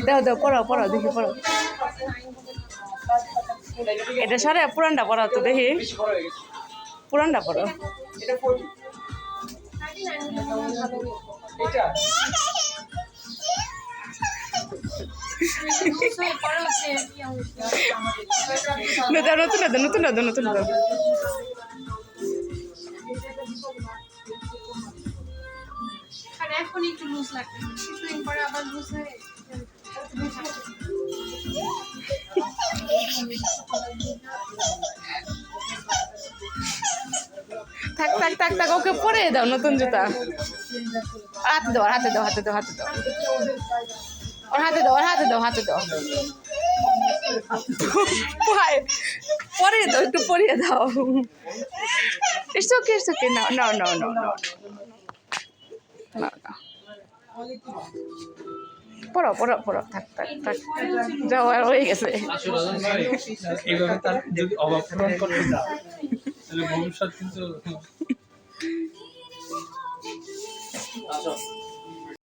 দাও দাও পড়াও পড়াও দেখি পড়াও এটা সরে পুরানটা পড়াও তো দেখি পুরানটা পড়াও নতুন নতুন এখন একটু লুজ লাগবে কিছুদিন পরে আবার লুজ হয়ে থাক থাক থাক থাক ওকে পরে দাও নতুন জুতা হাতে দাও হাতে দাও হাতে দাও হাতে দাও ওর হাতে দাও ওর হাতে দাও হাতে দাও পরিয়ে দাও একটু পরিয়ে দাও It's okay, no. পড়ো থাক যাও আর হয়ে গেছে এইভাবে তার যদি অভাব পূরণ করতে যাও তাহলে ভবিষ্যৎ কিন্তু